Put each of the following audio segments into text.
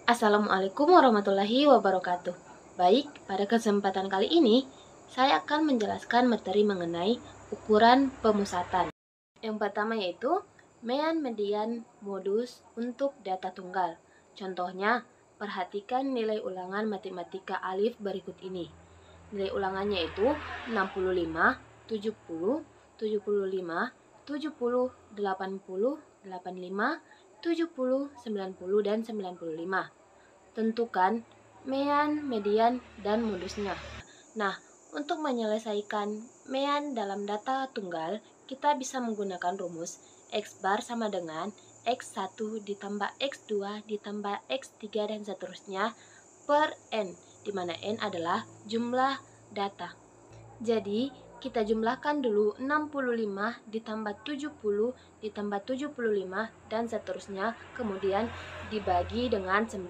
Assalamualaikum warahmatullahi wabarakatuh. Baik, pada kesempatan kali ini saya akan menjelaskan materi mengenai ukuran pemusatan. Yang pertama yaitu mean, median, modus untuk data tunggal. Contohnya, perhatikan nilai ulangan matematika alif berikut ini. Nilai ulangannya itu 65, 70, 75, 70, 80, 85, 70, 90, dan 95. Tentukan mean, median, dan modusnya. Nah, untuk menyelesaikan mean dalam data tunggal, kita bisa menggunakan rumus X bar sama dengan X1 ditambah X2 ditambah X3 dan seterusnya per N, di mana N adalah jumlah data. Jadi, kita jumlahkan dulu 65 ditambah 70 ditambah 75 dan seterusnya, kemudian dibagi dengan 9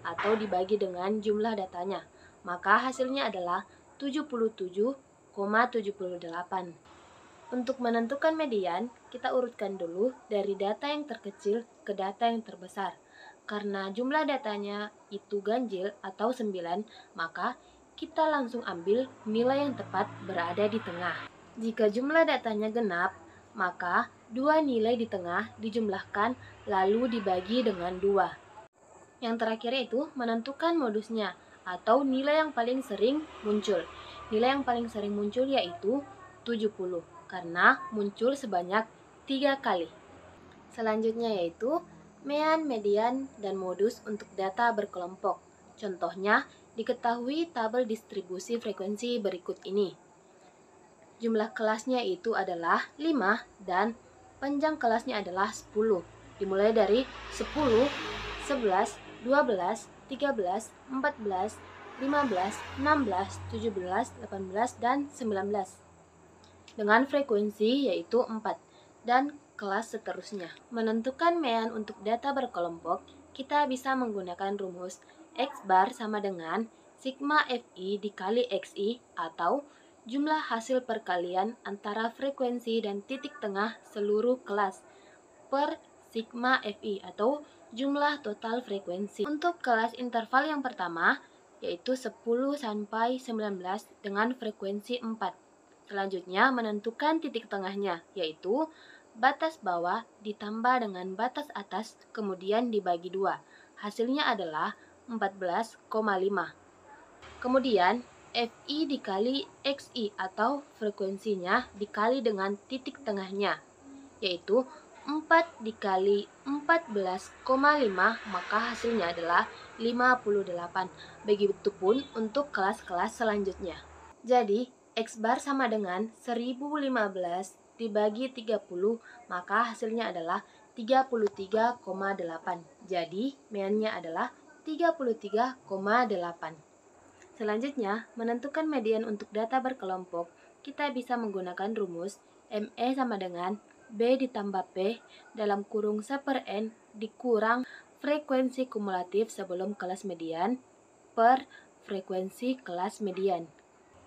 atau dibagi dengan jumlah datanya. Maka hasilnya adalah 77,78. Untuk menentukan median, kita urutkan dulu dari data yang terkecil ke data yang terbesar. Karena jumlah datanya itu ganjil atau 9, maka kita langsung ambil nilai yang tepat berada di tengah. Jika jumlah datanya genap, maka dua nilai di tengah dijumlahkan lalu dibagi dengan 2. Yang terakhir itu menentukan modusnya atau nilai yang paling sering muncul. Nilai yang paling sering muncul yaitu 70 karena muncul sebanyak 3 kali. Selanjutnya yaitu mean, median, dan modus untuk data berkelompok. Contohnya diketahui tabel distribusi frekuensi berikut ini. Jumlah kelasnya itu adalah 5 dan panjang kelasnya adalah 10. Dimulai dari 10, 11, 12, 13, 14, 15, 16, 17, 18, dan 19. Dengan frekuensi yaitu 4 dan kelas seterusnya. Menentukan mean untuk data berkelompok, kita bisa menggunakan rumus X bar sama dengan sigma Fi dikali Xi atau jumlah hasil perkalian antara frekuensi dan titik tengah seluruh kelas per sigma Fi atau jumlah total frekuensi. Untuk kelas interval yang pertama yaitu 10 sampai 19 dengan frekuensi 4. Selanjutnya menentukan titik tengahnya yaitu batas bawah ditambah dengan batas atas kemudian dibagi 2. Hasilnya adalah 14,5. Kemudian Fi dikali Xi atau frekuensinya dikali dengan titik tengahnya yaitu 4 dikali 14,5, maka hasilnya adalah 58. Begitupun untuk kelas-kelas selanjutnya. Jadi, X bar sama dengan 1015 dibagi 30, maka hasilnya adalah 33,8. Jadi, meannya adalah 33,8. Selanjutnya, menentukan median untuk data berkelompok, kita bisa menggunakan rumus ME sama dengan B ditambah P dalam kurung 1/N dikurang frekuensi kumulatif sebelum kelas median per frekuensi kelas median.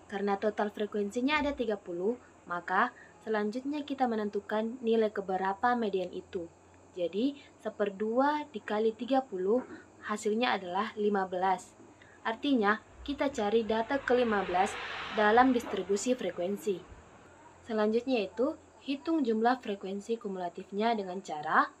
Karena total frekuensinya ada 30, maka selanjutnya kita menentukan nilai keberapa median itu. Jadi, 1/2 dikali 30 hasilnya adalah 15. Artinya, kita cari data ke-15 dalam distribusi frekuensi. Selanjutnya itu hitung jumlah frekuensi kumulatifnya dengan cara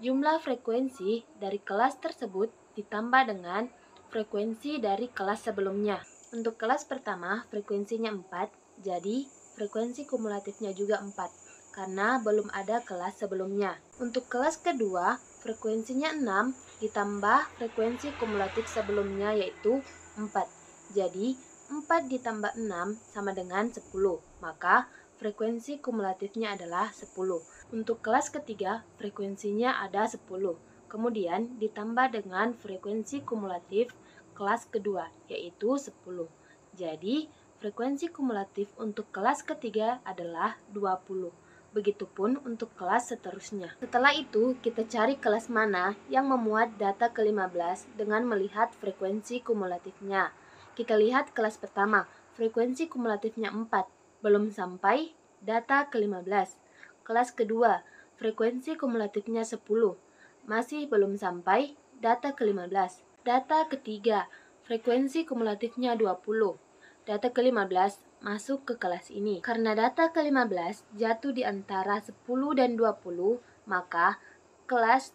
jumlah frekuensi dari kelas tersebut ditambah dengan frekuensi dari kelas sebelumnya. Untuk kelas pertama frekuensinya 4, jadi frekuensi kumulatifnya juga 4 karena belum ada kelas sebelumnya. Untuk kelas kedua frekuensinya 6 ditambah frekuensi kumulatif sebelumnya yaitu 4. Jadi 4 ditambah 6 sama dengan 10, maka frekuensi kumulatifnya adalah 10. Untuk kelas ketiga, frekuensinya ada 10. Kemudian ditambah dengan frekuensi kumulatif kelas kedua, yaitu 10. Jadi, frekuensi kumulatif untuk kelas ketiga adalah 20. Begitupun untuk kelas seterusnya. Setelah itu, kita cari kelas mana yang memuat data ke-15 dengan melihat frekuensi kumulatifnya. Kita lihat kelas pertama, frekuensi kumulatifnya 4. Belum sampai data ke-15. Kelas kedua, frekuensi kumulatifnya 10. Masih belum sampai data ke-15. Data ketiga, frekuensi kumulatifnya 20. Data ke-15 masuk ke kelas ini. Karena data ke-15 jatuh di antara 10 dan 20, maka kelas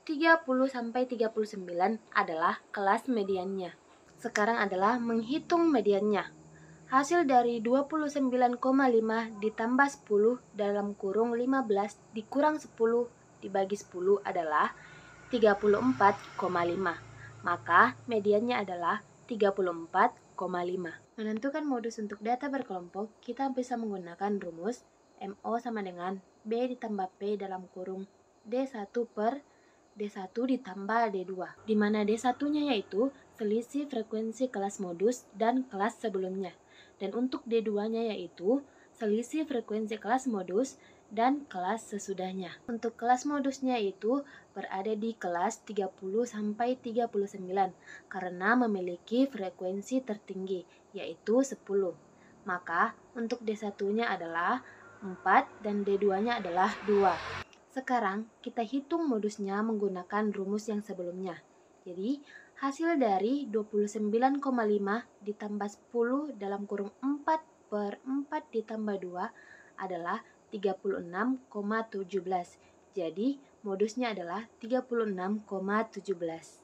30 sampai 39 adalah kelas mediannya. Sekarang adalah menghitung mediannya. Hasil dari 29,5 ditambah 10 dalam kurung 15 dikurang 10 dibagi 10 adalah 34,5. Maka mediannya adalah 34,5. Menentukan modus untuk data berkelompok, kita bisa menggunakan rumus MO sama dengan B ditambah P dalam kurung D1 per D1 ditambah D2, di mana D1-nya yaitu selisih frekuensi kelas modus dan kelas sebelumnya. Dan untuk D2-nya yaitu selisih frekuensi kelas modus dan kelas sesudahnya. Untuk kelas modusnya itu berada di kelas 30 sampai 39 karena memiliki frekuensi tertinggi yaitu 10. Maka untuk D1-nya adalah 4 dan D2-nya adalah 2. Sekarang kita hitung modusnya menggunakan rumus yang sebelumnya. Jadi hasil dari 29,5 ditambah 10 dalam kurung 4 per 4 ditambah 2 adalah 36,17. Jadi modusnya adalah 36,17.